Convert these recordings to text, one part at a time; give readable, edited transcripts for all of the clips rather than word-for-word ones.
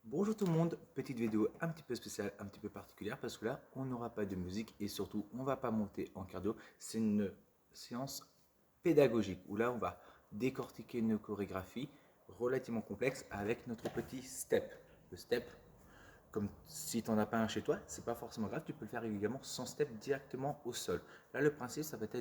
Bonjour tout le monde, petite vidéo un petit peu spéciale, un petit peu particulière parce que là on n'aura pas de musique et surtout on va pas monter en cardio. C'est une séance pédagogique où là on va décortiquer une chorégraphie relativement complexe avec notre petit step. Le step, comme si tu n'en as pas un chez toi, c'est pas forcément grave, tu peux le faire également sans step directement au sol. Là, le principe, ça va être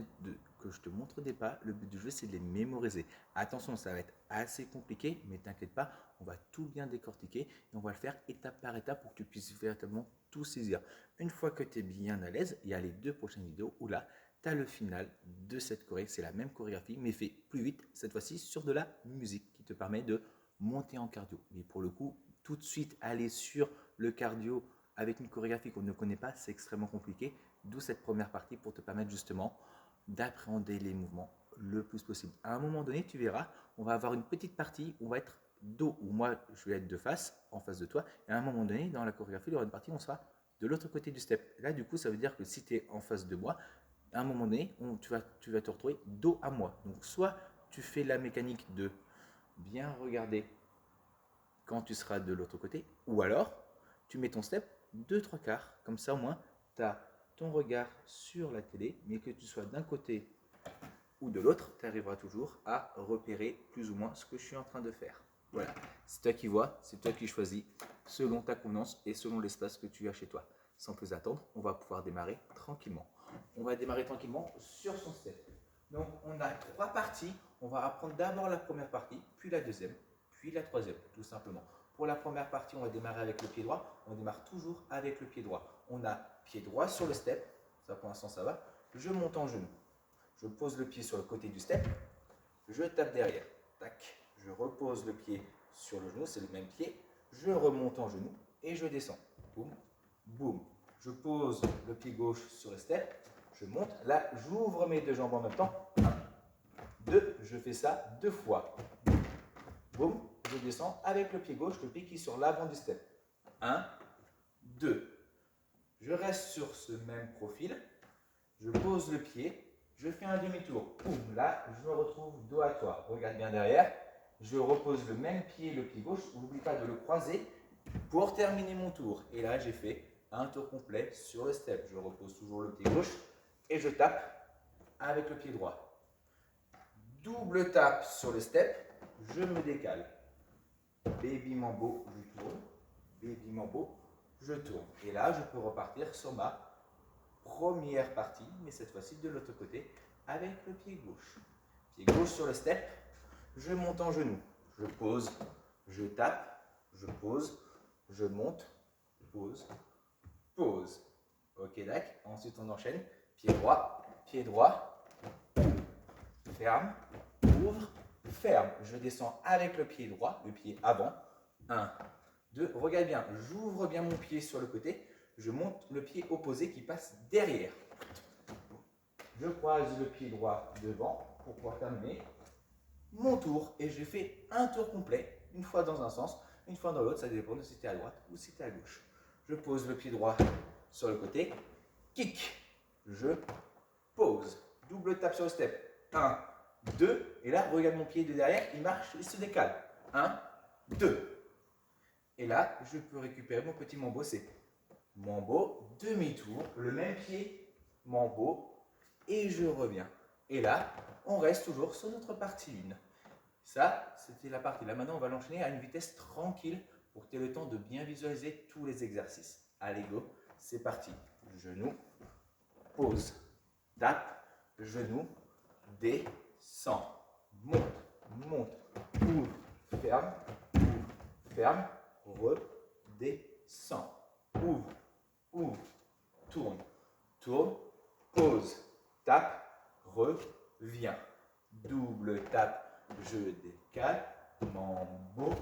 que je te montre des pas. Le but du jeu, c'est de les mémoriser. Attention, ça va être assez compliqué, mais t'inquiète pas, on va tout bien décortiquer et on va le faire étape par étape pour que tu puisses véritablement tout saisir. Une fois que tu es bien à l'aise, il y a les deux prochaines vidéos où là, tu as le final de cette choré. C'est la même chorégraphie, mais fait plus vite, cette fois-ci sur de la musique qui te permet de monter en cardio. Mais pour le coup, tout de suite aller sur le cardio avec une chorégraphie qu'on ne connaît pas, c'est extrêmement compliqué. D'où cette première partie pour te permettre justement d'appréhender les mouvements le plus possible. À un moment donné, tu verras, on va avoir une petite partie où on va être dos, où moi je vais être de face, en face de toi. Et à un moment donné, dans la chorégraphie, il y aura une partie où on sera de l'autre côté du step. Là, du coup, ça veut dire que si tu es en face de moi, à un moment donné, tu vas te retrouver dos à moi. Donc, soit tu fais la mécanique de bien regarder quand tu seras de l'autre côté, ou alors tu mets ton step 2-3 quarts, comme ça au moins tu as ton regard sur la télé, mais que tu sois d'un côté ou de l'autre, tu arriveras toujours à repérer plus ou moins ce que je suis en train de faire. Voilà, c'est toi qui vois, c'est toi qui choisis, selon ta convenance et selon l'espace que tu as chez toi. Sans plus attendre, on va pouvoir démarrer tranquillement. On va démarrer tranquillement sur son step. Donc on a trois parties, on va apprendre d'abord la première partie, puis la deuxième, puis la troisième, tout simplement. Pour la première partie, on va démarrer avec le pied droit, on démarre toujours avec le pied droit. On a pied droit sur le step, ça pour l'instant ça va, je monte en genou. Je pose le pied sur le côté du step, je tape derrière, tac, je repose le pied sur le genou, c'est le même pied, je remonte en genou et je descends, boum, boum. Je pose le pied gauche sur le step, je monte, là j'ouvre mes deux jambes en même temps, 1, 2, je fais ça 2 fois, boum, je descends avec le pied gauche, le pied qui est sur l'avant du step, 1, 2. Je reste sur ce même profil, je pose le pied, je fais un demi-tour. Boum, là, je me retrouve dos à toi. Regarde bien derrière. Je repose le même pied, le pied gauche. N'oublie pas de le croiser pour terminer mon tour. Et là, j'ai fait un tour complet sur le step. Je repose toujours le pied gauche et je tape avec le pied droit. Double tape sur le step, je me décale. Baby mambo, je tourne. Baby mambo, je tourne. Et là, je peux repartir sur ma première partie, mais cette fois-ci de l'autre côté, avec le pied gauche. Pied gauche sur le step, je monte en genou. Je pose, je tape, je pose, je monte, pose, pose. Ok, d'accord. Ensuite, on enchaîne. Pied droit, ferme, ouvre, ferme. Je descends avec le pied droit, le pied avant. 1, 2, regarde bien, j'ouvre bien mon pied sur le côté, je monte le pied opposé qui passe derrière. Je croise le pied droit devant pour pouvoir terminer mon tour. Et je fais un tour complet, une fois dans un sens, une fois dans l'autre, ça dépend de si tu es à droite ou si tu es à gauche. Je pose le pied droit sur le côté, kick, je pose, double tape sur le step, 1, 2, et là, regarde mon pied de derrière, il marche, il se décale, 1, 2. Et là, je peux récupérer mon petit mambo, c'est mambo, demi-tour, le même pied, mambo, et je reviens. Et là, on reste toujours sur notre partie 1. Ça, c'était la partie. Là, maintenant, on va l'enchaîner à une vitesse tranquille pour que tu aies le temps de bien visualiser tous les exercices. Allez, go, c'est parti. Genou, pose, tape, genou, descend, monte, monte, ouvre, ferme, redescend, ouvre, ouvre, tourne, tourne, pose, tape, reviens, double tape, je décale, mambo,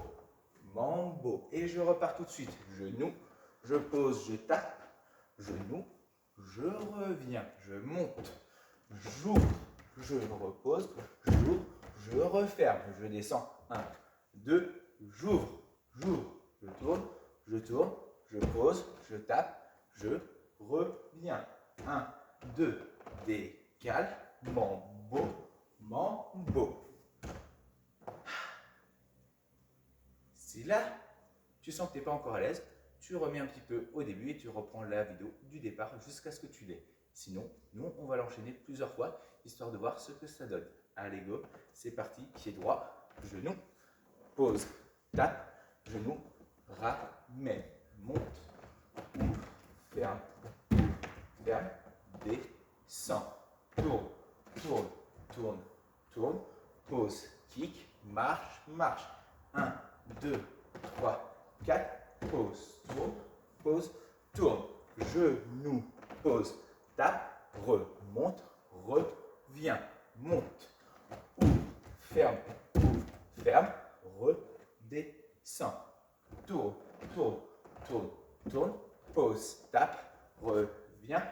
mambo. Et je repars tout de suite. Genou, je pose, je tape, genou, je reviens, je monte, j'ouvre, je repose, j'ouvre, je referme, je descends. 1, 2, j'ouvre, je tourne, je pose, je tape, je reviens. 1, 2, décale, mambo, mambo. Si là, tu sens que tu n'es pas encore à l'aise, tu remets un petit peu au début et tu reprends la vidéo du départ jusqu'à ce que tu l'aies. Sinon, nous, on va l'enchaîner plusieurs fois, histoire de voir ce que ça donne. Allez, go, c'est parti, pied droit, genou, pose, tape, genou, ramène, monte, ouvre, ferme, ferme, descend, tourne, tourne, tourne, tourne, pose, kick, marche, marche. 1, 2, 3, 4, pose, tourne, genou, pose, tape, remonte, reviens, monte, ouvre, ferme, redescend, tourne, tourne, tourne, tourne, pose, tape, reviens,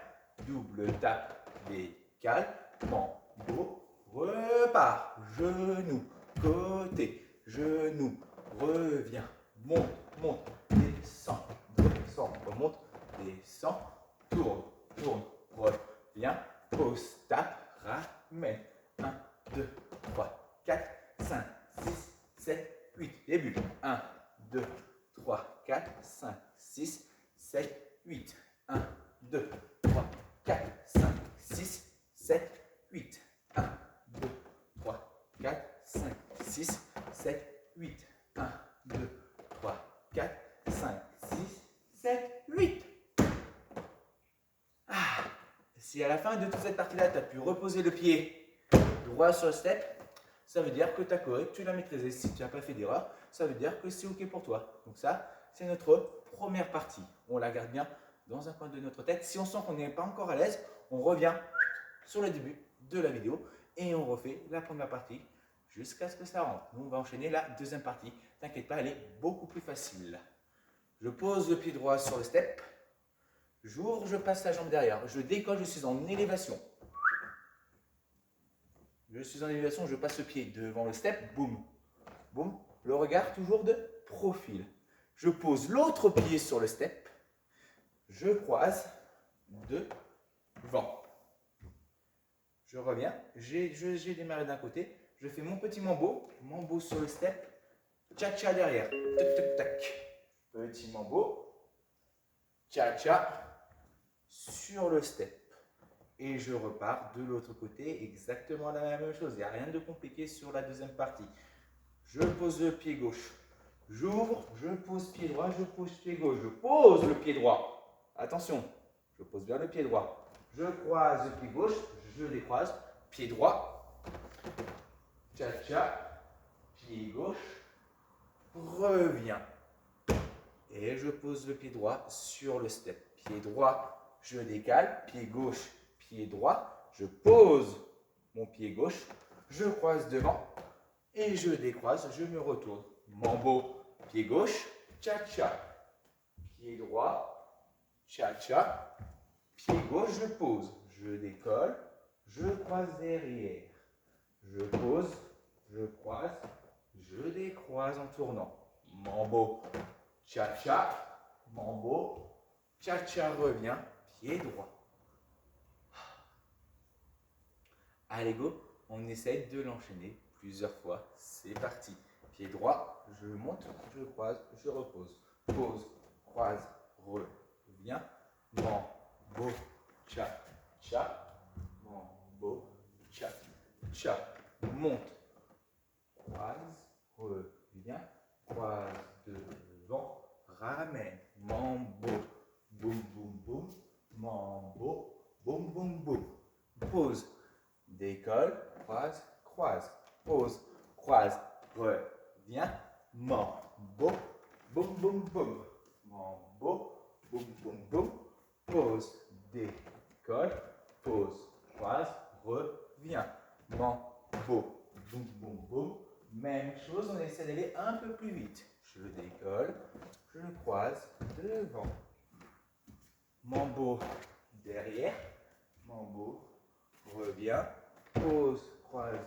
double tape, décale, mambo, repart, genou, côté, genou, reviens, monte, monte, descend, descend, remonte, descend, tourne, tourne, reviens, pose, tape, ramène, 1, 2, 3, 4, 5, 6, 7, 8, début, 1, 2, 3, 4, 5, 6, 7, 8, 1, 2, 3, 4, 5, 6, 7, 8, 1, 2, 3, 4, 5, 6, 7, 8, 1, 2, 3, 4, 5, 6, 7, 8. Si à la fin de toute cette partie-là, tu as pu reposer le pied droit sur le step, ça veut dire que tu as correct, tu l'as maîtrisé. Si tu n'as pas fait d'erreur, ça veut dire que c'est OK pour toi. Donc ça, c'est notre première partie. On la garde bien dans un coin de notre tête. Si on sent qu'on n'est pas encore à l'aise, on revient sur le début de la vidéo et on refait la première partie jusqu'à ce que ça rentre. Nous, on va enchaîner la deuxième partie. T'inquiète pas, elle est beaucoup plus facile. Je pose le pied droit sur le step. J'ouvre, je passe la jambe derrière. Je décolle, je suis en élévation. Je suis en élévation, je passe le pied devant le step. Boum, boum. Le regard toujours de profil. Je pose l'autre pied sur le step. Je croise devant. Je reviens. J'ai démarré d'un côté. Je fais mon petit mambo. Mambo sur le step. Cha-cha derrière. Tac, tac, tac. Petit mambo. Cha-cha sur le step. Et je repars de l'autre côté, exactement la même chose. Il n'y a rien de compliqué sur la deuxième partie. Je pose le pied gauche. J'ouvre, je pose pied droit, je pose pied gauche. Je pose le pied droit. Attention, je pose bien le pied droit. Je croise le pied gauche, je décroise. Pied droit. Cha-cha. Pied gauche. Reviens. Et je pose le pied droit sur le step. Pied droit, je décale. Pied gauche, pied droit. Je pose mon pied gauche. Je croise devant. Et je décroise, je me retourne. Mambo, pied gauche. Cha-cha. Pied droit. Cha-cha. Pied gauche, je pose. Je décolle. Je croise derrière. Je pose. Je croise. Je décroise en tournant. Mambo. Cha-cha, mambo, cha-cha revient, pied droit. Allez go, on essaye de l'enchaîner plusieurs fois. C'est parti. Pied droit, je monte, je croise, je repose. Pose, croise, reviens. Mambo, cha-cha, mambo, cha-cha. Monte, croise, reviens, croise devant. Ramène, mambo, boum, boum, boum, mambo, boum, boum, boum. Pose, décolle, croise, croise. Pose, croise, reviens, mambo, boum, boum, boum. Mambo, boum, boum, boum. Pose, décolle, pose, croise, reviens. Mambo, boum, boum, boum. Même chose, on essaie d'aller un peu plus vite. Je décolle, je croise devant. Mambo derrière, mambo, revient, pose, croise,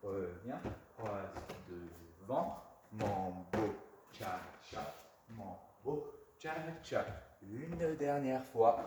revient, croise devant, mambo, cha-cha, mambo, cha-cha. Une dernière fois.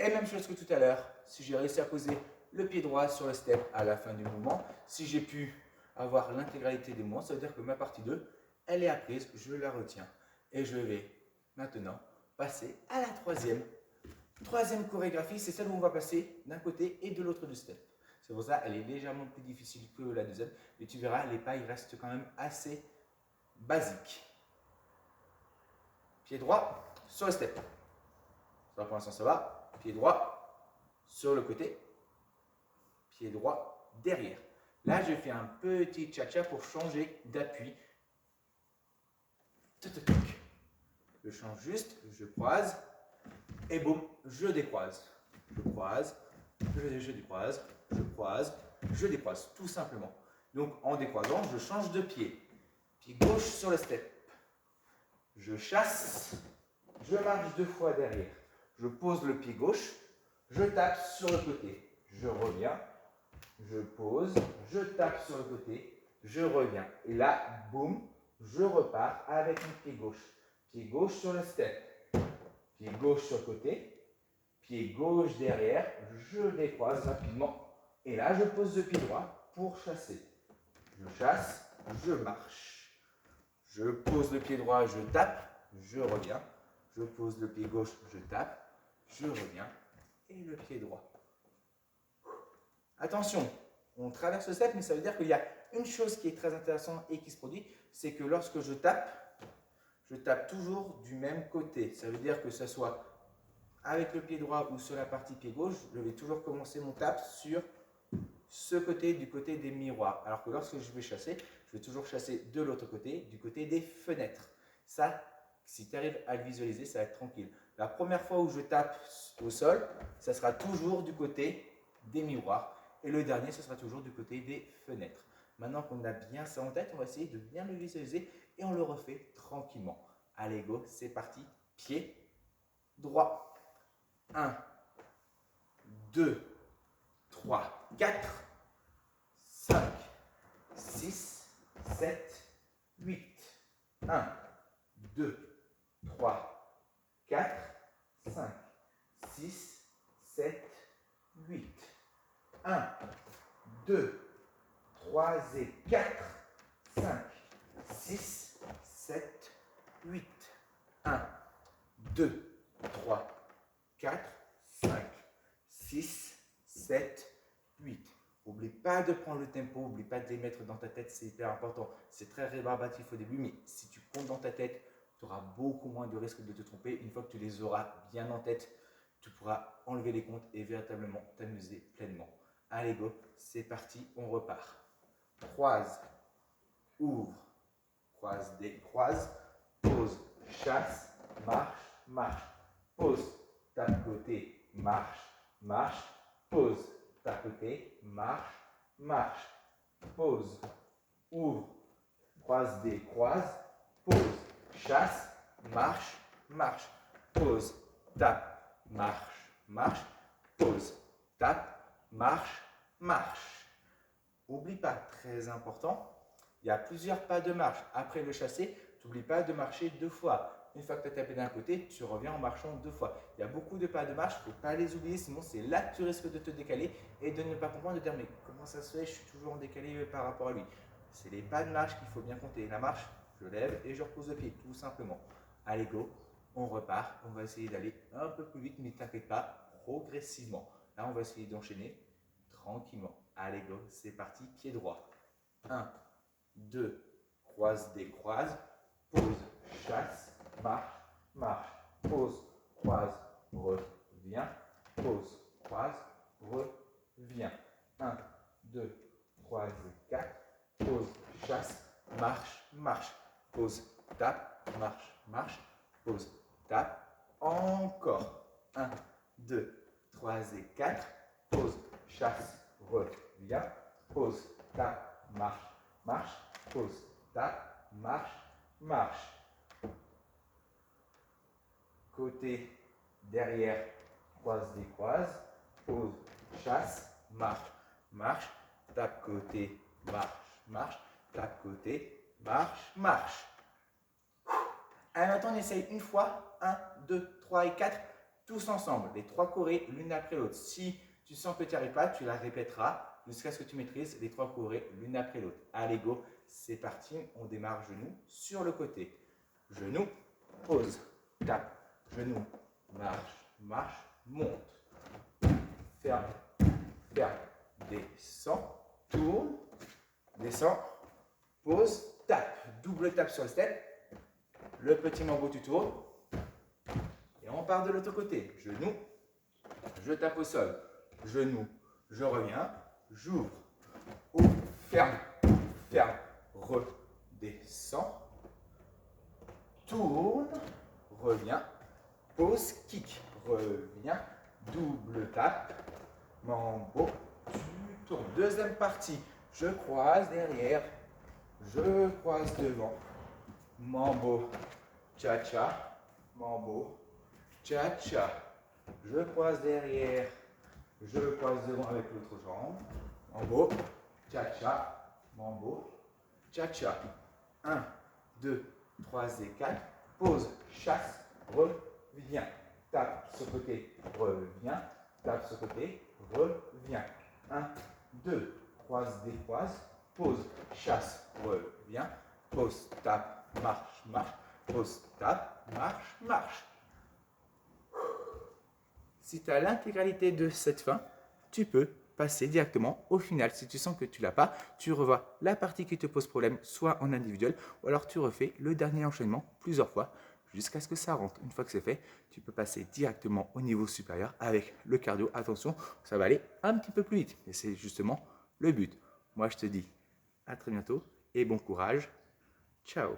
Et même chose que tout à l'heure, si j'ai réussi à poser le pied droit sur le step à la fin du mouvement, si j'ai pu avoir l'intégralité des mouvements, ça veut dire que ma partie 2, elle est apprise, je la retiens. Et je vais maintenant passer à la troisième. Troisième chorégraphie, c'est celle où on va passer d'un côté et de l'autre du step. C'est pour ça qu'elle est légèrement plus difficile que la deuxième, mais tu verras, les pas, ils restent quand même assez basiques. Pied droit sur le step. Ça, pour l'instant, ça va. Pied droit sur le côté. Pied droit derrière. Là, je fais un petit cha-cha pour changer d'appui. Je change juste, je croise, et boum, je décroise. Je croise, je décroise, je croise, je décroise, tout simplement. Donc, en décroisant, je change de pied. Pied gauche sur le step. Je chasse, je marche 2 fois derrière. Je pose le pied gauche, je tape sur le côté. Je reviens, je pose, je tape sur le côté, je reviens. Et là, boum, je repars avec mon pied gauche. Pied gauche sur le step. Pied gauche sur le côté, pied gauche derrière, je décroise rapidement. Et là, je pose le pied droit pour chasser. Je chasse, je marche. Je pose le pied droit, je tape, je reviens. Je pose le pied gauche, je tape, je reviens. Et le pied droit. Attention, on traverse le step, mais ça veut dire qu'il y a une chose qui est très intéressante et qui se produit, c'est que lorsque je tape toujours du même côté. Ça veut dire que ce soit avec le pied droit ou sur la partie pied gauche, je vais toujours commencer mon tap sur ce côté, du côté des miroirs. Alors que lorsque je vais chasser, je vais toujours chasser de l'autre côté, du côté des fenêtres. Ça, si tu arrives à le visualiser, ça va être tranquille. La première fois où je tape au sol, ça sera toujours du côté des miroirs. Et le dernier, ce sera toujours du côté des fenêtres. Maintenant qu'on a bien ça en tête, on va essayer de bien le visualiser et on le refait tranquillement. Allez, go, c'est parti. Pied droit. 1, 2, 3, 4, 5, 6, 7, 8. 1, 2, 3, 4, 5, 6, 7, 8. 1, 2, 3 et 4, 5, 6, 7, 8. 1, 2, 3, 4, 5, 6, 7, 8. N'oublie pas de prendre le tempo, n'oublie pas de les mettre dans ta tête, c'est hyper important. C'est très rébarbatif au début, mais si tu comptes dans ta tête, tu auras beaucoup moins de risques de te tromper. Une fois que tu les auras bien en tête, tu pourras enlever les comptes et véritablement t'amuser pleinement. Allez, go, c'est parti, on repart. Croise, ouvre, croise, décroise, pose, chasse, marche, marche, pose, tape côté, marche, marche, pose, tape côté, marche, marche, pose, ouvre, croise, décroise, pose, chasse, marche, marche, pose, tape, marche, marche, pose, tape, marche, marche. N'oublie pas, très important, il y a plusieurs pas de marche. Après le chassé, n'oublie pas de marcher 2 fois. Une fois que tu as tapé d'un côté, tu reviens en marchant 2 fois. Il y a beaucoup de pas de marche, il ne faut pas les oublier, sinon c'est là que tu risques de te décaler et de ne pas comprendre, de dire mais comment ça se fait, je suis toujours en décalé par rapport à lui. C'est les pas de marche qu'il faut bien compter. La marche, je lève et je repose le pied, tout simplement. Allez, go, on repart. On va essayer d'aller un peu plus vite, mais t'inquiète pas, progressivement. Là, on va essayer d'enchaîner tranquillement. Allez, go, c'est parti, pied droit. 1, 2, croise, décroise, pose, chasse, marche, marche, pose, croise, reviens, pose, croise, reviens. 1, 2, 3 et 4, pose, chasse, marche, marche, pose, tape, marche, marche, pose, tape, encore. 1, 2, 3 et 4, pose, chasse, reviens, pose, tape, marche, marche, pose, tape, marche, marche. Côté, derrière, croise, décroise, pose, chasse, marche, marche, tape côté, marche, marche, tape côté, marche, marche. Allez, maintenant on essaye une fois, 1, 2, 3 et 4. tous ensemble, les 3 chorés l'une après l'autre. Si tu sens que tu n'y arrives pas, tu la répéteras jusqu'à ce que tu maîtrises les 3 chorés l'une après l'autre. Allez, go, c'est parti. On démarre genou sur le côté. Genou, pose, tape, genou, marche, marche, monte. Ferme, ferme, descend, tourne, descend, pose, tape. Double tape sur le step. Le petit mambo, tu tournes. Et on part de l'autre côté. Genou, je tape au sol. Genou, je reviens, j'ouvre, ouvre, ferme, ferme, redescends, tourne, reviens, pause, kick, reviens, double tape, mambo, tu tournes. Deuxième partie, je croise derrière, je croise devant, mambo, cha-cha, mambo, cha-cha, je croise derrière, je croise devant avec l'autre jambe, mambo, cha-cha, mambo, cha-cha. 1, 2, 3 et 4, pause, chasse, reviens, tape ce côté, reviens, tape ce côté, reviens. 1, 2, croise, décroise, pause, chasse, reviens, pause, tape, marche, marche, pause, tape, marche, marche. Si tu as l'intégralité de cette fin, tu peux passer directement au final. Si tu sens que tu ne l'as pas, tu revois la partie qui te pose problème, soit en individuel, ou alors tu refais le dernier enchaînement plusieurs fois jusqu'à ce que ça rentre. Une fois que c'est fait, tu peux passer directement au niveau supérieur avec le cardio. Attention, ça va aller un petit peu plus vite. Et c'est justement le but. Moi, je te dis à très bientôt et bon courage. Ciao.